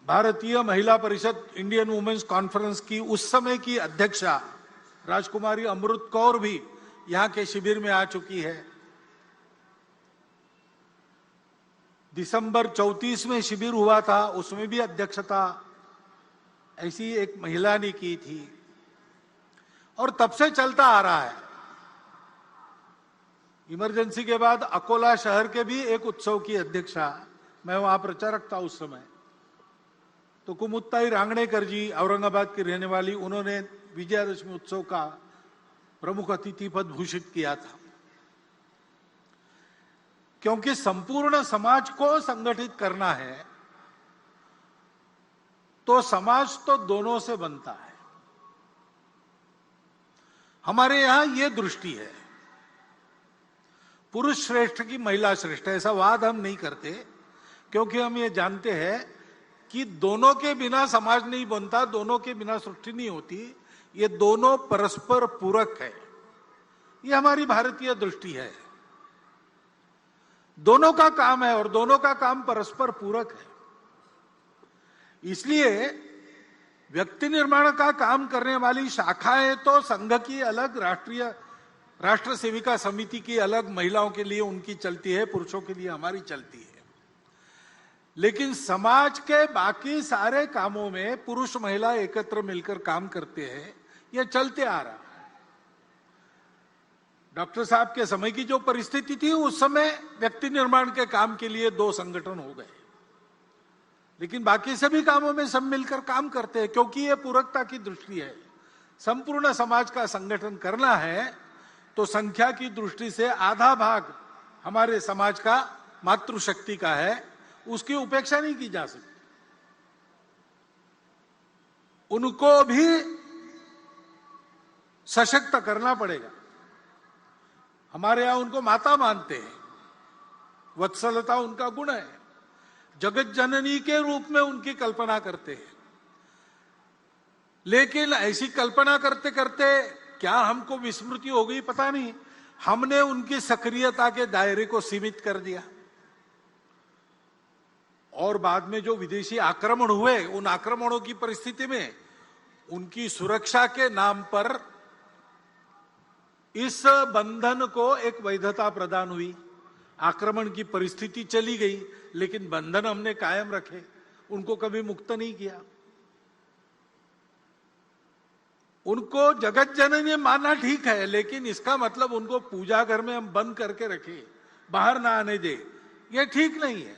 भारतीय महिला परिषद इंडियन वुमेन्स कॉन्फ्रेंस की उस समय की अध्यक्षा राजकुमारी अमृत कौर भी यहां के शिविर में आ चुकी है। दिसंबर 34 में शिविर हुआ था, उसमें भी अध्यक्षता ऐसी एक महिला ने की थी और तब से चलता आ रहा है। इमरजेंसी के बाद अकोला शहर के भी एक उत्सव की अध्यक्षा, मैं वहां प्रचारक था उस समय, तो कुमुत्ताई रांगणेकर जी औरंगाबाद की रहने वाली, उन्होंने विजयादशमी उत्सव का प्रमुख अतिथि पद भूषित किया था। क्योंकि संपूर्ण समाज को संगठित करना है तो समाज तो दोनों से बनता है। हमारे यहां यह दृष्टि है, पुरुष श्रेष्ठ की महिला श्रेष्ठ, ऐसा वाद हम नहीं करते, क्योंकि हम ये जानते हैं कि दोनों के बिना समाज नहीं बनता, दोनों के बिना सृष्टि नहीं होती, ये दोनों परस्पर पूरक है। ये हमारी भारतीय दृष्टि है, दोनों का काम है और दोनों का काम परस्पर पूरक है। इसलिए व्यक्ति निर्माण का काम करने वाली शाखाएं तो संघ की अलग, राष्ट्र सेविका समिति की अलग, महिलाओं के लिए उनकी चलती है, पुरुषों के लिए हमारी चलती है। लेकिन समाज के बाकी सारे कामों में पुरुष महिला एकत्र मिलकर काम करते हैं, यह चलते आ रहा है। डॉक्टर साहब के समय की जो परिस्थिति थी, उस समय व्यक्ति निर्माण के काम के लिए 2 संगठन हो गए, लेकिन बाकी सभी कामों में सब मिलकर काम करते हैं, क्योंकि यह पूरकता की दृष्टि है। संपूर्ण समाज का संगठन करना है तो संख्या की दृष्टि से आधा भाग हमारे समाज का मातृशक्ति का है, उसकी उपेक्षा नहीं की जा सकती। उनको भी सशक्त करना पड़ेगा। हमारे यहां उनको माता मानते हैं, वत्सलता उनका गुण है, जगत जननी के रूप में उनकी कल्पना करते हैं। लेकिन ऐसी कल्पना करते करते क्या हमको विस्मृति हो गई पता नहीं, हमने उनकी सक्रियता के दायरे को सीमित कर दिया। और बाद में जो विदेशी आक्रमण हुए, उन आक्रमणों की परिस्थिति में उनकी सुरक्षा के नाम पर इस बंधन को एक वैधता प्रदान हुई। आक्रमण की परिस्थिति चली गई, लेकिन बंधन हमने कायम रखे, उनको कभी मुक्त नहीं किया। उनको जगत जननी मानना ठीक है, लेकिन इसका मतलब उनको पूजा घर में हम बंद करके रखे, बाहर ना आने दे, यह ठीक नहीं है।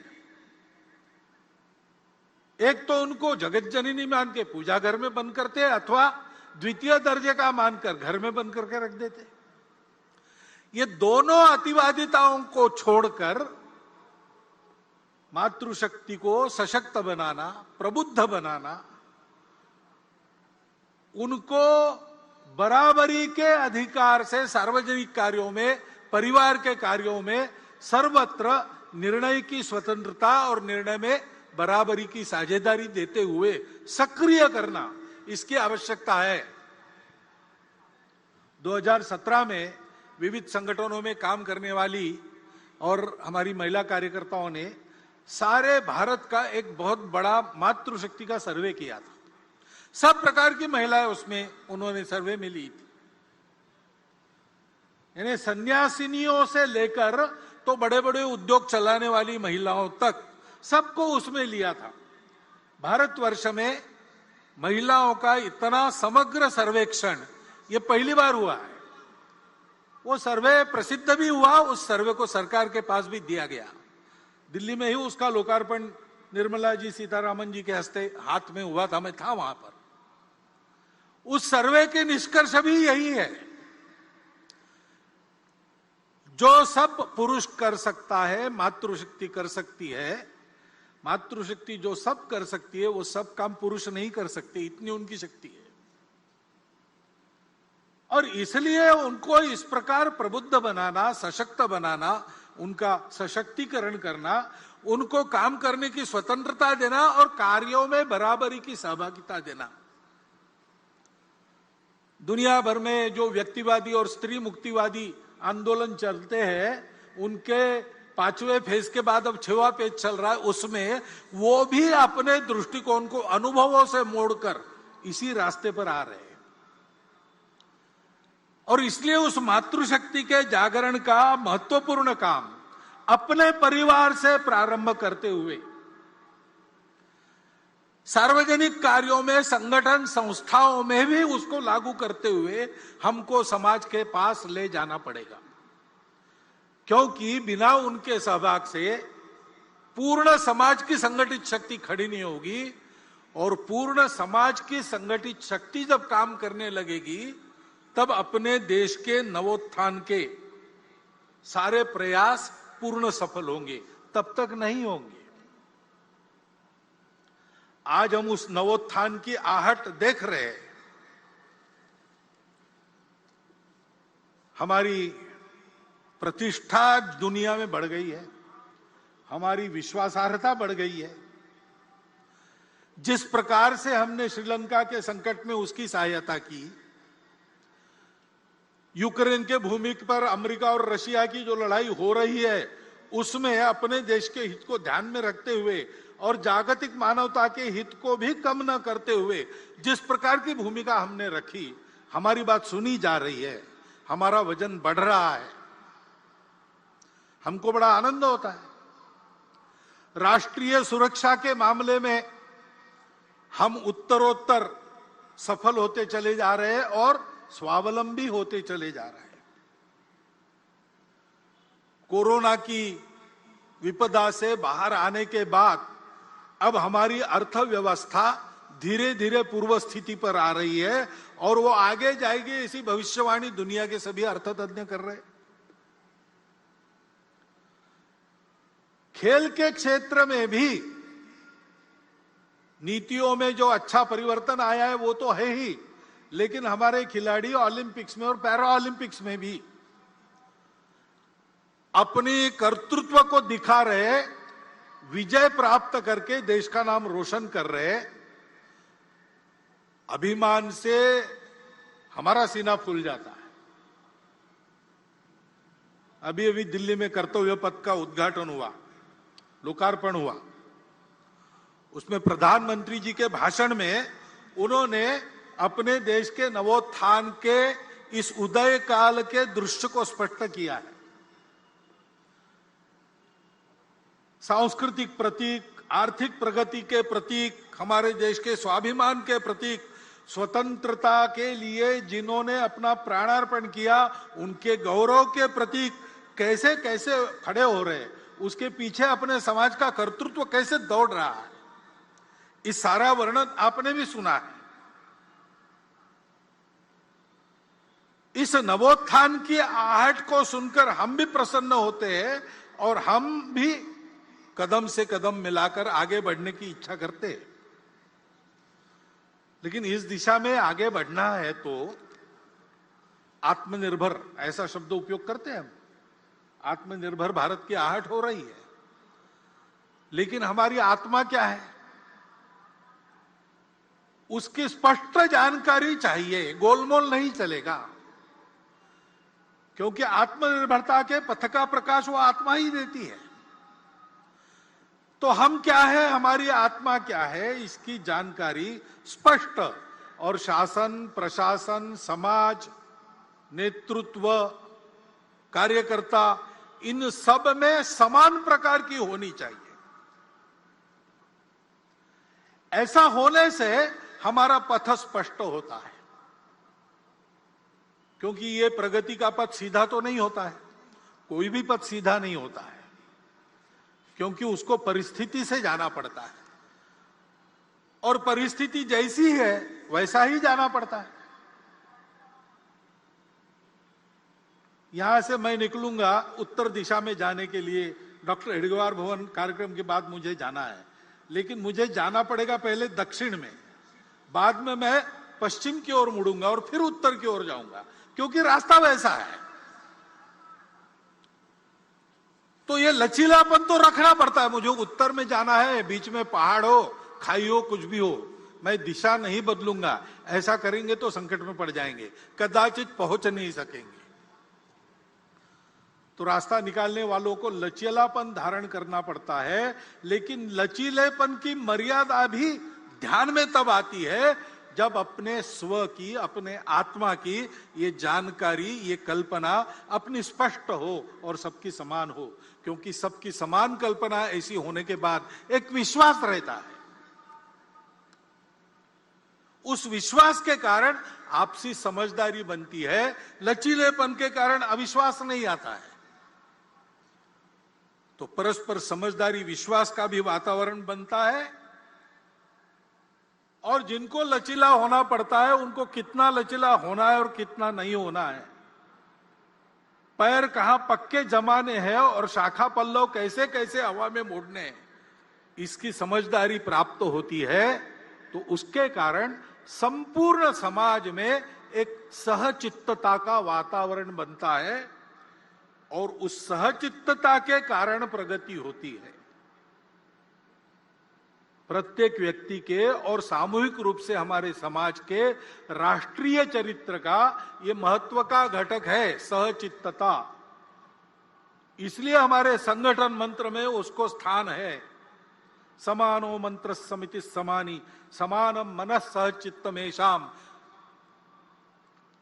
एक तो उनको जगत जननी मान के पूजा घर में बंद करते, अथवा द्वितीय दर्जे का मानकर घर में बंद करके रख देते। ये दोनों अतिवादिताओं को छोड़कर मातृशक्ति को सशक्त बनाना, प्रबुद्ध बनाना, उनको बराबरी के अधिकार से सार्वजनिक कार्यों में, परिवार के कार्यों में सर्वत्र निर्णय की स्वतंत्रता और निर्णय में बराबरी की साझेदारी देते हुए सक्रिय करना, इसकी आवश्यकता है। 2017 में विविध संगठनों में काम करने वाली और हमारी महिला कार्यकर्ताओं ने सारे भारत का एक बहुत बड़ा मातृशक्ति का सर्वे किया था। सब प्रकार की महिलाएं उसमें उन्होंने सर्वे में ली थी, यानी सन्यासिनियों से लेकर तो बड़े बड़े उद्योग चलाने वाली महिलाओं तक सबको उसमें लिया था। भारतवर्ष में महिलाओं का इतना समग्र सर्वेक्षण ये पहली बार हुआ है। वो सर्वे प्रसिद्ध भी हुआ, उस सर्वे को सरकार के पास भी दिया गया। दिल्ली में ही उसका लोकार्पण निर्मला जी सीतारामन जी के हस्ते हाथ में हुआ था, मैं था वहां पर। उस सर्वे के निष्कर्ष भी यही है, जो सब पुरुष कर सकता है मातृशक्ति कर सकती है। मातृशक्ति जो सब कर सकती है, वो सब काम पुरुष नहीं कर सकते, इतनी उनकी शक्ति है। और इसलिए उनको इस प्रकार प्रबुद्ध बनाना, सशक्त बनाना, उनका सशक्तिकरण करना, उनको काम करने की स्वतंत्रता देना और कार्यों में बराबरी की सहभागिता देना। दुनिया भर में जो व्यक्तिवादी और स्त्री मुक्तिवादी आंदोलन चलते हैं, उनके 5वें फेज के बाद अब 6वां पेज चल रहा है, उसमें वो भी अपने दृष्टिकोण को अनुभवों से मोड़कर इसी रास्ते पर आ रहे हैं। और इसलिए उस मातृशक्ति के जागरण का महत्वपूर्ण काम अपने परिवार से प्रारंभ करते हुए सार्वजनिक कार्यों में, संगठन संस्थाओं में भी उसको लागू करते हुए हमको समाज के पास ले जाना पड़ेगा, क्योंकि बिना उनके सहभाग से पूर्ण समाज की संगठित शक्ति खड़ी नहीं होगी। और पूर्ण समाज की संगठित शक्ति जब काम करने लगेगी तब अपने देश के नवोत्थान के सारे प्रयास पूर्ण सफल होंगे, तब तक नहीं होंगे। आज हम उस नवोत्थान की आहट देख रहे हैं। हमारी प्रतिष्ठा दुनिया में बढ़ गई है, हमारी विश्वासार्हता बढ़ गई है। जिस प्रकार से हमने श्रीलंका के संकट में उसकी सहायता की, यूक्रेन के भूमि पर अमेरिका और रशिया की जो लड़ाई हो रही है उसमें अपने देश के हित को ध्यान में रखते हुए और जागतिक मानवता के हित को भी कम न करते हुए जिस प्रकार की भूमिका हमने रखी, हमारी बात सुनी जा रही है, हमारा वजन बढ़ रहा है, हमको बड़ा आनंद होता है। राष्ट्रीय सुरक्षा के मामले में हम उत्तरोत्तर सफल होते चले जा रहे हैं और स्वावलंबी होते चले जा रहे हैं। कोरोना की विपदा से बाहर आने के बाद अब हमारी अर्थव्यवस्था धीरे धीरे पूर्व स्थिति पर आ रही है और वो आगे जाएगी, इसी भविष्यवाणी दुनिया के सभी अर्थतज्ञ कर रहे हैं। खेल के क्षेत्र में भी नीतियों में जो अच्छा परिवर्तन आया है वो तो है ही, लेकिन हमारे खिलाड़ी ओलंपिक्स में और पैरा ओलंपिक्स में भी अपनी कर्तृत्व को दिखा रहे, विजय प्राप्त करके देश का नाम रोशन कर रहे। अभिमान से हमारा सीना फूल जाता है। अभी अभी दिल्ली में कर्तव्य पथ का उद्घाटन हुआ, लोकार्पण हुआ। उसमें प्रधानमंत्री जी के भाषण में उन्होंने अपने देश के नवोत्थान के इस उदय काल के दृश्य को स्पष्ट किया है। सांस्कृतिक प्रतीक, आर्थिक प्रगति के प्रतीक, हमारे देश के स्वाभिमान के प्रतीक, स्वतंत्रता के लिए जिन्होंने अपना प्राणार्पण किया उनके गौरव के प्रतीक कैसे कैसे खड़े हो रहे, उसके पीछे अपने समाज का कर्तृत्व कैसे दौड़ रहा है, इस सारा वर्णन आपने भी सुना है। इस नवोत्थान की आहट को सुनकर हम भी प्रसन्न होते हैं और हम भी कदम से कदम मिलाकर आगे बढ़ने की इच्छा करते हैं। लेकिन इस दिशा में आगे बढ़ना है तो आत्मनिर्भर, ऐसा शब्द उपयोग करते हैं हम। आत्मनिर्भर भारत की आहट हो रही है, लेकिन हमारी आत्मा क्या है उसकी स्पष्ट जानकारी चाहिए, गोलमोल नहीं चलेगा। क्योंकि आत्मनिर्भरता के पथ का प्रकाश वो आत्मा ही देती है। तो हम क्या है, हमारी आत्मा क्या है, इसकी जानकारी स्पष्ट और शासन, प्रशासन, समाज, नेतृत्व, कार्यकर्ता, इन सब में समान प्रकार की होनी चाहिए। ऐसा होने से हमारा पथ स्पष्ट होता है, क्योंकि ये प्रगति का पथ सीधा तो नहीं होता है, कोई भी पथ सीधा नहीं होता है, क्योंकि उसको परिस्थिति से जाना पड़ता है और परिस्थिति जैसी है वैसा ही जाना पड़ता है। यहां से मैं निकलूंगा उत्तर दिशा में जाने के लिए, डॉक्टर हेडगेवार भवन कार्यक्रम के बाद मुझे जाना है, लेकिन मुझे जाना पड़ेगा पहले दक्षिण में, बाद में मैं पश्चिम की ओर मुड़ूंगा और फिर उत्तर की ओर जाऊंगा, क्योंकि रास्ता वैसा है। तो ये लचीलापन तो रखना पड़ता है। मुझे उत्तर में जाना है, बीच में पहाड़ हो, खाई हो, कुछ भी हो, मैं दिशा नहीं बदलूंगा। ऐसा करेंगे तो संकट में पड़ जाएंगे, कदाचित पहुंच नहीं सकेंगे। तो रास्ता निकालने वालों को लचीलापन धारण करना पड़ता है, लेकिन लचीलेपन की मर्यादा भी ध्यान में तब आती है जब अपने स्व की, अपने आत्मा की ये जानकारी, ये कल्पना अपनी स्पष्ट हो और सबकी समान हो। क्योंकि सबकी समान कल्पना ऐसी होने के बाद एक विश्वास रहता है। उस विश्वास के कारण आपसी समझदारी बनती है, लचीलेपन के कारण अविश्वास नहीं आता है। तो परस्पर समझदारी, विश्वास का भी वातावरण बनता है। और जिनको लचीला होना पड़ता है उनको कितना लचीला होना है और कितना नहीं होना है, पैर कहां पक्के जमाने हैं और शाखा पल्लव कैसे कैसे हवा में मोड़ने हैं, इसकी समझदारी प्राप्त होती है। तो उसके कारण संपूर्ण समाज में एक सहचित्तता का वातावरण बनता है और उस सहचित्तता के कारण प्रगति होती है। प्रत्येक व्यक्ति के और सामूहिक रूप से हमारे समाज के राष्ट्रीय चरित्र का ये महत्व का घटक है, सहचित्तता। इसलिए हमारे संगठन मंत्र में उसको स्थान है। समानो मंत्र समिति समानी, समानम मनः सहचित्तमेशाम,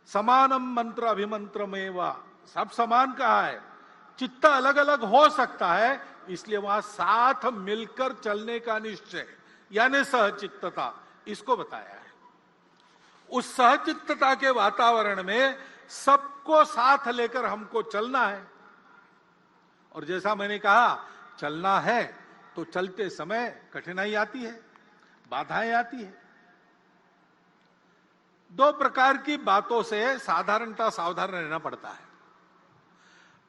समानम मंत्र अभिमंत्रमेवा। सब समान कहा है, चित्त अलग अलग हो सकता है, इसलिए वहां साथ मिलकर चलने का निश्चय यानी सहचित्तता, इसको बताया है। उस सहचित्तता के वातावरण में सबको साथ लेकर हमको चलना है। और जैसा मैंने कहा, चलना है तो चलते समय कठिनाई आती है, बाधाएं आती है। दो प्रकार की बातों से साधारणतः सावधान रहना पड़ता है।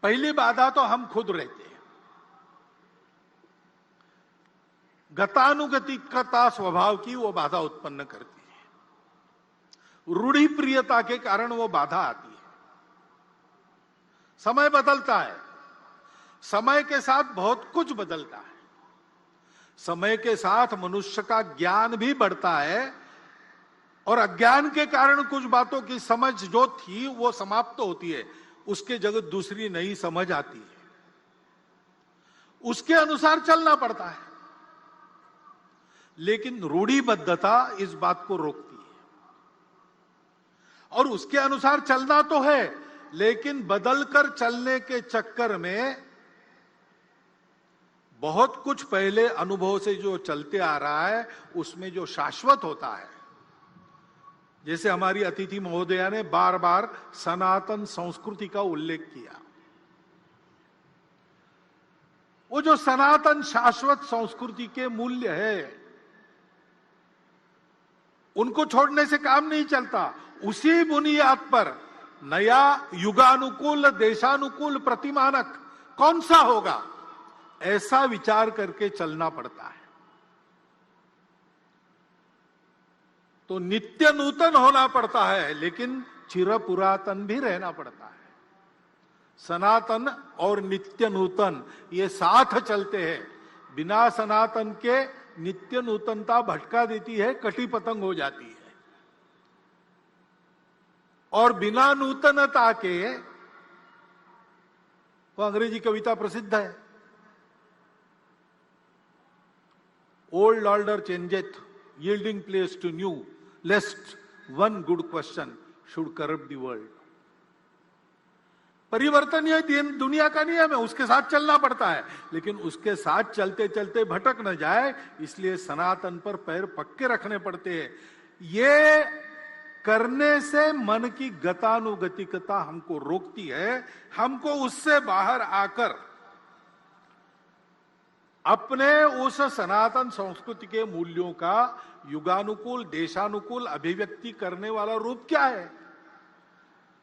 पहली बाधा तो हम खुद रहते हैं। गतानुगतिकता स्वभाव की वो बाधा उत्पन्न करती है, रूढ़ि प्रियता के कारण वो बाधा आती है। समय बदलता है, समय के साथ बहुत कुछ बदलता है। समय के साथ मनुष्य का ज्ञान भी बढ़ता है और अज्ञान के कारण कुछ बातों की समझ जो थी वो समाप्त होती है, उसके जगह दूसरी नई समझ आती है। उसके अनुसार चलना पड़ता है, लेकिन रूढ़िबद्धता इस बात को रोकती है। और उसके अनुसार चलना तो है, लेकिन बदलकर चलने के चक्कर में बहुत कुछ पहले अनुभव से जो चलते आ रहा है उसमें जो शाश्वत होता है, जैसे हमारी अतिथि महोदया ने बार बार सनातन संस्कृति का उल्लेख किया। वो जो सनातन शाश्वत संस्कृति के मूल्य है, उनको छोड़ने से काम नहीं चलता। उसी बुनियाद पर नया युगानुकूल, देशानुकूल प्रतिमानक कौन सा होगा, ऐसा विचार करके चलना पड़ता है। तो नित्य नूतन होना पड़ता है, लेकिन चिर पुरातन भी रहना पड़ता है। सनातन और नित्य नूतन ये साथ चलते हैं। बिना सनातन के नित्य नूतनता भटका देती है, कटी पतंग हो जाती है। और बिना नूतनता के, वो अंग्रेजी कविता प्रसिद्ध है, old order changeth, yielding place to new, lest one good question should corrupt the world. परिवर्तन ये दुनिया का नियम है, उसके साथ चलना पड़ता है, लेकिन उसके साथ चलते चलते भटक न जाए, इसलिए सनातन पर पैर पक्के रखने पड़ते हैं। ये करने से मन की गतानुगतिकता हमको रोकती है। हमको उससे बाहर आकर अपने उस सनातन संस्कृति के मूल्यों का युगानुकूल, देशानुकूल अभिव्यक्ति करने वाला रूप क्या है,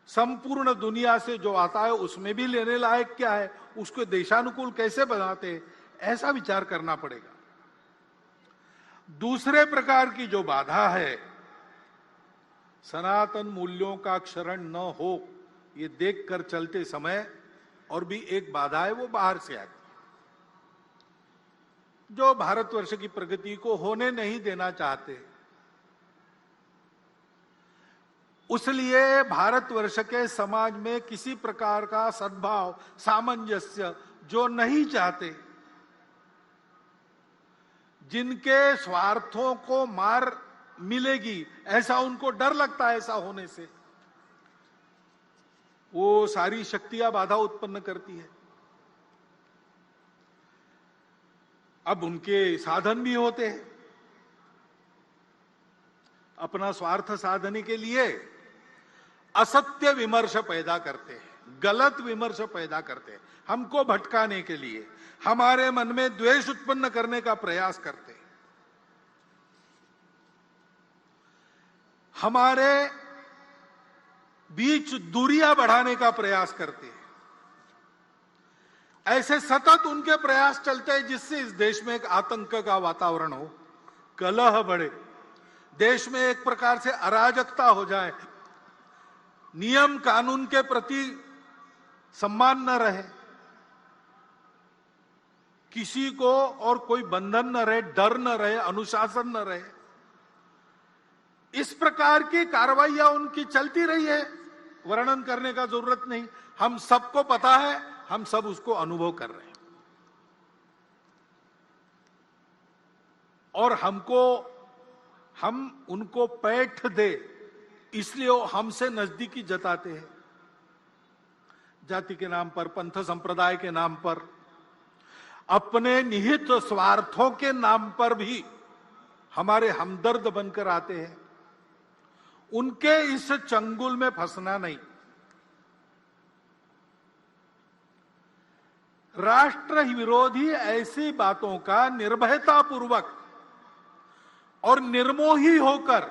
संपूर्ण दुनिया से जो आता है उसमें भी लेने लायक क्या है, उसको देशानुकूल कैसे बनाते, ऐसा विचार करना पड़ेगा। दूसरे प्रकार की जो बाधा है, सनातन मूल्यों का क्षरण न हो, ये देखकर चलते समय और भी एक बाधा है, वो बाहर से आती है, जो भारतवर्ष की प्रगति को होने नहीं देना चाहते। उसलिए भारतवर्ष के समाज में किसी प्रकार का सद्भाव, सामंजस्य जो नहीं चाहते, जिनके स्वार्थों को मार मिलेगी ऐसा उनको डर लगता है, ऐसा होने से वो सारी शक्तियां बाधा उत्पन्न करती है। अब उनके साधन भी होते हैं, अपना स्वार्थ साधने के लिए असत्य विमर्श पैदा करते हैं, गलत विमर्श पैदा करते हैं, हमको भटकाने के लिए, हमारे मन में द्वेष उत्पन्न करने का प्रयास करते हैं, हमारे बीच दूरियां बढ़ाने का प्रयास करते हैं। ऐसे सतत उनके प्रयास चलते हैं जिससे इस देश में एक आतंक का वातावरण हो, कलह बढ़े, देश में एक प्रकार से अराजकता हो जाए, नियम कानून के प्रति सम्मान न रहे, किसी को और कोई बंधन न रहे, डर न रहे, अनुशासन न रहे। इस प्रकार की कार्रवाइयां उनकी चलती रही है, वर्णन करने का जरूरत नहीं, हम सबको पता है, हम सब उसको अनुभव कर रहे हैं। और हम उनको पैठ दे इसलिए वो हमसे नजदीकी जताते हैं, जाति के नाम पर, पंथ संप्रदाय के नाम पर, अपने निहित स्वार्थों के नाम पर भी हमारे हमदर्द बनकर आते हैं। उनके इस चंगुल में फंसना नहीं। राष्ट्र विरोधी ऐसी बातों का निर्भयतापूर्वक और निर्मोही होकर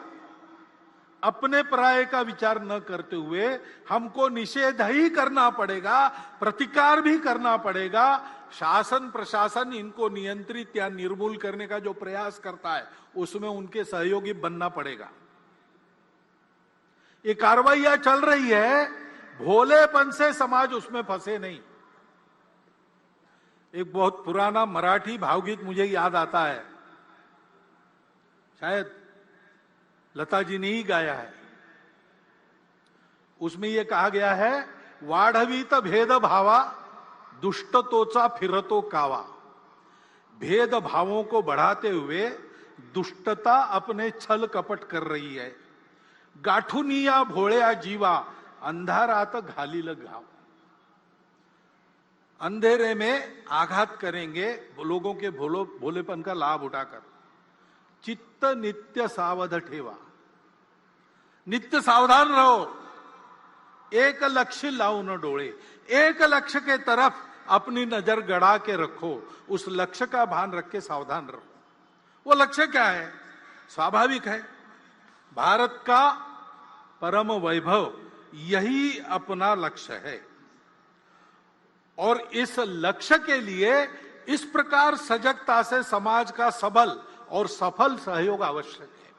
अपने पराये का विचार न करते हुए हमको निषेध ही करना पड़ेगा, प्रतिकार भी करना पड़ेगा। शासन प्रशासन इनको नियंत्रित या निर्मूल करने का जो प्रयास करता है उसमें उनके सहयोगी बनना पड़ेगा। ये कार्रवाइयां चल रही है, भोलेपन से समाज उसमें फंसे नहीं। एक बहुत पुराना मराठी भावगीत मुझे याद आता है, शायद लता जी ने ही गाया है। उसमें यह कहा गया है, वाढवीत भेद भावा दुष्टतोचा फिरतो कावा। भेद भावों को बढ़ाते हुए दुष्टता अपने छल कपट कर रही है। गाठुनिया भोळ्या जीवा अंधारात घालील घाव। अंधेरे में आघात करेंगे लोगों के भोलेपन का लाभ उठाकर। चित्त नित्य सावध ठेवा, नित्य सावधान रहो, एक लक्ष्य लाओ न डोळे, एक लक्ष्य के तरफ अपनी नजर गड़ा के रखो, उस लक्ष्य का भान रख के सावधान रहो। वो लक्ष्य क्या है? स्वाभाविक है, भारत का परम वैभव यही अपना लक्ष्य है। और इस लक्ष्य के लिए इस प्रकार सजगता से समाज का सबल और सफल सहयोग आवश्यक है।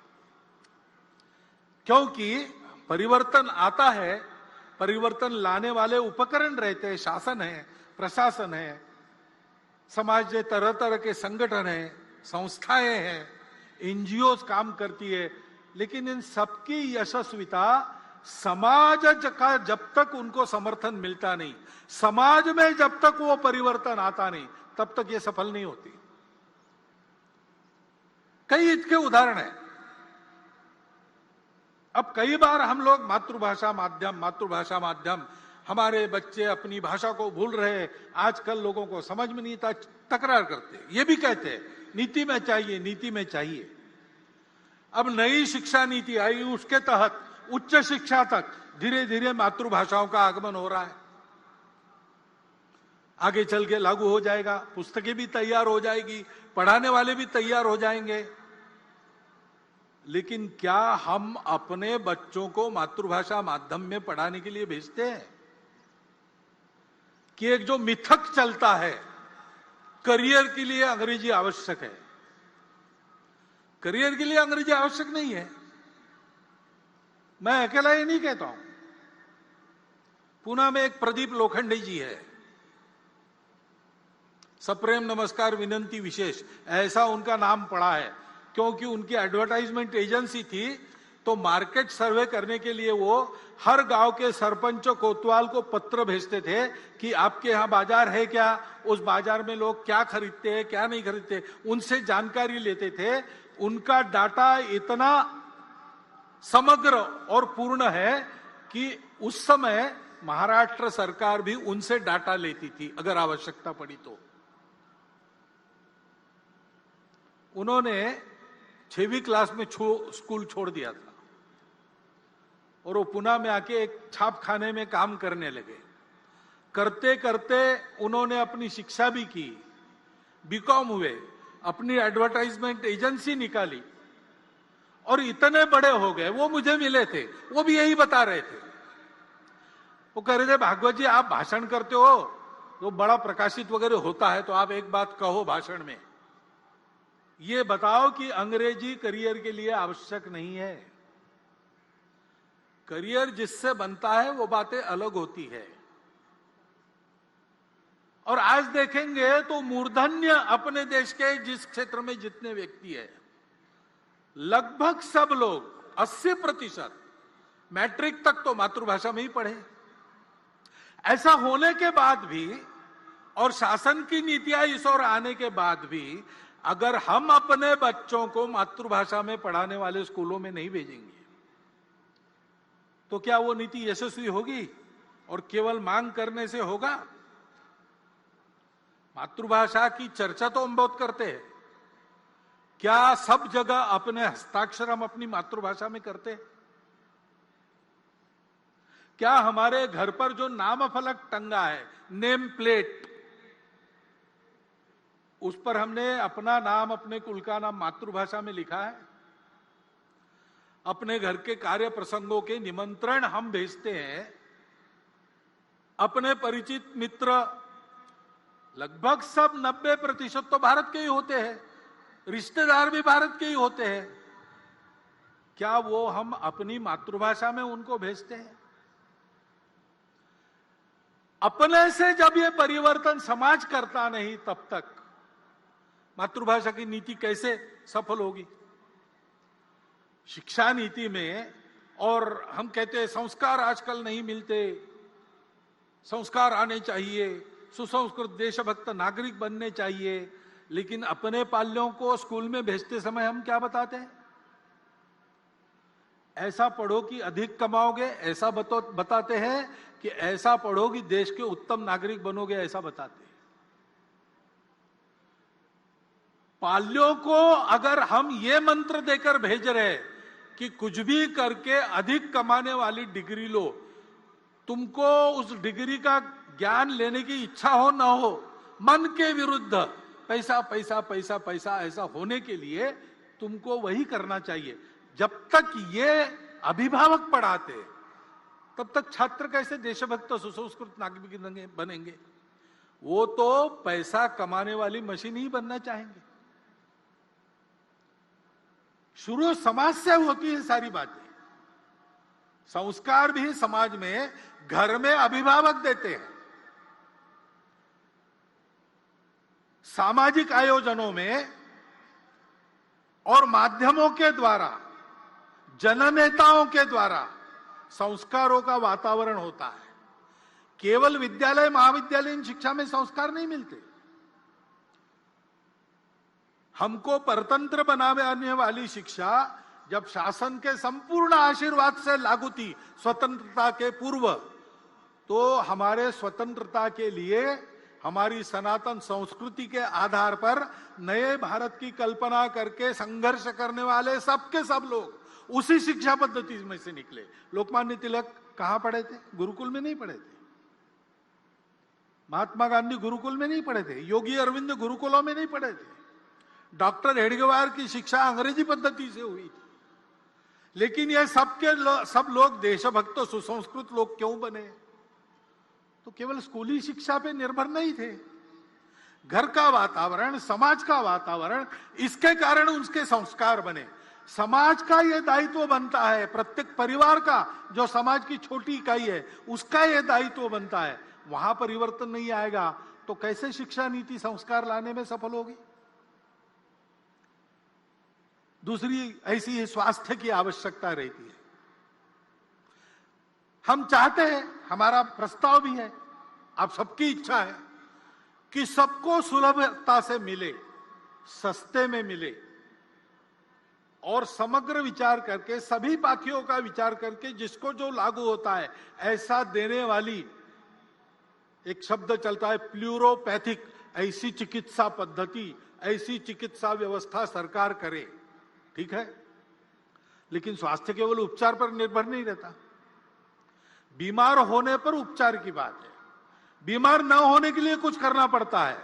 क्योंकि परिवर्तन आता है, परिवर्तन लाने वाले उपकरण रहते हैं, शासन है, प्रशासन है, समाज में तरह तरह के संगठन है, संस्थाएं हैं, एनजीओ काम करती है, लेकिन इन सबकी यशस्विता समाज का जब तक उनको समर्थन मिलता नहीं, समाज में जब तक वो परिवर्तन आता नहीं, तब तक ये सफल नहीं होती। कई इसके उदाहरण हैं। अब कई बार हम लोग मातृभाषा माध्यम, हमारे बच्चे अपनी भाषा को भूल रहे हैं, आजकल लोगों को समझ में नहीं था, तकरार करते, ये भी कहते हैं नीति में चाहिए, नीति में चाहिए। अब नई शिक्षा नीति आई, उसके तहत उच्च शिक्षा तक धीरे धीरे मातृभाषाओं का आगमन हो रहा है। आगे चल के लागू हो जाएगा, पुस्तकें भी तैयार हो जाएगी, पढ़ाने वाले भी तैयार हो जाएंगे। लेकिन क्या हम अपने बच्चों को मातृभाषा माध्यम में पढ़ाने के लिए भेजते हैं? कि एक जो मिथक चलता है, करियर के लिए अंग्रेजी आवश्यक है। करियर के लिए अंग्रेजी आवश्यक नहीं है, मैं अकेला ये नहीं कहता हूं। पुणे में एक प्रदीप लोखंडे जी है, सप्रेम नमस्कार विनंती विशेष, ऐसा उनका नाम पड़ा है, क्योंकि उनकी एडवर्टाइजमेंट एजेंसी थी, तो तो मार्केट सर्वे करने के लिए वो हर गांव के सरपंच कोतवाल को पत्र भेजते थे कि आपके यहाँ बाजार है क्या, उस बाजार में लोग क्या खरीदते हैं क्या नहीं खरीदते, उनसे जानकारी लेते थे। उनका डाटा इतना समग्र और पूर्ण है कि उस समय महाराष्ट्र सरकार भी उनसे डाटा लेती थी अगर आवश्यकता पड़ी तो। उन्होंने 6वीं क्लास में स्कूल छोड़ दिया था और वो पुणे में आके एक छापखाने में काम करने लगे। करते करते उन्होंने अपनी शिक्षा भी की, बीकॉम हुए, अपनी एडवर्टाइजमेंट एजेंसी निकाली और इतने बड़े हो गए। वो मुझे मिले थे, वो भी यही बता रहे थे। वो कह रहे थे भागवत जी आप भाषण करते हो तो बड़ा प्रकाशित वगैरह होता है, तो आप एक बात कहो भाषण में, ये बताओ कि अंग्रेजी करियर के लिए आवश्यक नहीं है। करियर जिससे बनता है वो बातें अलग होती है। और आज देखेंगे तो मूर्धन्य अपने देश के जिस क्षेत्र में जितने व्यक्ति है, लगभग सब लोग 80% मैट्रिक तक तो मातृभाषा में ही पढ़े। ऐसा होने के बाद भी और शासन की नीतियां इस ओर आने के बाद भी अगर हम अपने बच्चों को मातृभाषा में पढ़ाने वाले स्कूलों में नहीं भेजेंगे तो क्या वो नीति यशस्वी होगी? और केवल मांग करने से होगा? मातृभाषा की चर्चा तो हम बहुत करते हैं, क्या सब जगह अपने हस्ताक्षर हम अपनी मातृभाषा में करते हैं? क्या हमारे घर पर जो नाम फलक टंगा है, नेम प्लेट, उस पर हमने अपना नाम, अपने कुल का नाम मातृभाषा में लिखा है? अपने घर के कार्य प्रसंगों के निमंत्रण हम भेजते हैं, अपने परिचित मित्र लगभग सब 90% तो भारत के ही होते हैं, रिश्तेदार भी भारत के ही होते हैं, क्या वो हम अपनी मातृभाषा में उनको भेजते हैं? अपने से जब ये परिवर्तन समाज करता नहीं तब तक मातृभाषा की नीति कैसे सफल होगी? शिक्षा नीति में, और हम कहते हैं संस्कार आजकल नहीं मिलते, संस्कार आने चाहिए, सुसंस्कृत देशभक्त नागरिक बनने चाहिए, लेकिन अपने पाल्यों को स्कूल में भेजते समय हम क्या बताते हैं? ऐसा पढ़ो कि अधिक कमाओगे, ऐसा बताते हैं कि ऐसा पढ़ो कि देश के उत्तम नागरिक बनोगे, ऐसा बताते हैं। पाल्यों को अगर हम ये मंत्र देकर भेज रहे कि कुछ भी करके अधिक कमाने वाली डिग्री लो, तुमको उस डिग्री का ज्ञान लेने की इच्छा हो ना हो, मन के विरुद्ध पैसा पैसा पैसा पैसा ऐसा होने के लिए तुमको वही करना चाहिए। जब तक ये अभिभावक पढ़ाते तब तक छात्र कैसे देशभक्त सुसंस्कृत नागरिक बनेंगे? वो तो पैसा कमाने वाली मशीन ही बनना चाहेंगे। शुरू समाज से होती है सारी बातें। संस्कार भी समाज में घर में अभिभावक देते हैं, सामाजिक आयोजनों में और माध्यमों के द्वारा, जननेताओं के द्वारा संस्कारों का वातावरण होता है। केवल विद्यालय महाविद्यालयीन शिक्षा में संस्कार नहीं मिलते। हमको परतंत्र बनाने वाली शिक्षा जब शासन के संपूर्ण आशीर्वाद से लागू थी स्वतंत्रता के पूर्व, तो हमारे स्वतंत्रता के लिए हमारी सनातन संस्कृति के आधार पर नए भारत की कल्पना करके संघर्ष करने वाले सबके सब लोग उसी शिक्षा पद्धति में से निकले। लोकमान्य तिलक कहां पढ़े थे? गुरुकुल में नहीं पढ़े थे। महात्मा गांधी गुरुकुल में नहीं पढ़े थे। योगी अरविंद गुरुकुलों में नहीं पढ़े थे। डॉक्टर हेडगेवार की शिक्षा अंग्रेजी पद्धति से हुई थी। लेकिन ये सब लोग देशभक्त सुसंस्कृत लोग क्यों बने? तो केवल स्कूली शिक्षा पे निर्भर नहीं थे। घर का वातावरण, समाज का वातावरण, इसके कारण उनके संस्कार बने। समाज का यह दायित्व बनता है, प्रत्येक परिवार का जो समाज की छोटी इकाई है उसका यह दायित्व बनता है। वहां परिवर्तन नहीं आएगा तो कैसे शिक्षा नीति संस्कार लाने में सफल होगी? दूसरी ऐसी ही स्वास्थ्य की आवश्यकता रहती है। हम चाहते हैं, हमारा प्रस्ताव भी है, आप सबकी इच्छा है कि सबको सुलभता से मिले, सस्ते में मिले, और समग्र विचार करके, सभी पाखियों का विचार करके जिसको जो लागू होता है ऐसा देने वाली, एक शब्द चलता है प्लूरोपैथिक, ऐसी चिकित्सा पद्धति, ऐसी चिकित्सा व्यवस्था सरकार करे। ठीक है, लेकिन स्वास्थ्य केवल उपचार पर निर्भर नहीं रहता। बीमार होने पर उपचार की बात है, बीमार न होने के लिए कुछ करना पड़ता है।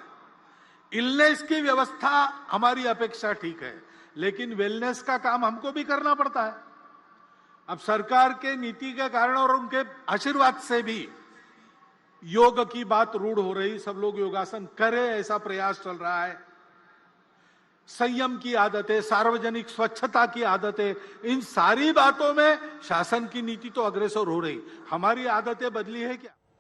इलनेस की व्यवस्था हमारी अपेक्षा ठीक है, लेकिन वेलनेस का काम हमको भी करना पड़ता है। अब सरकार के नीति के कारण और उनके आशीर्वाद से भी योग की बात रूढ़ हो रही, सब लोग योगासन करें ऐसा प्रयास चल रहा है। संयम की आदतें, सार्वजनिक स्वच्छता की आदतें, इन सारी बातों में शासन की नीति तो अग्रसर हो रही, हमारी आदतें बदली है क्या?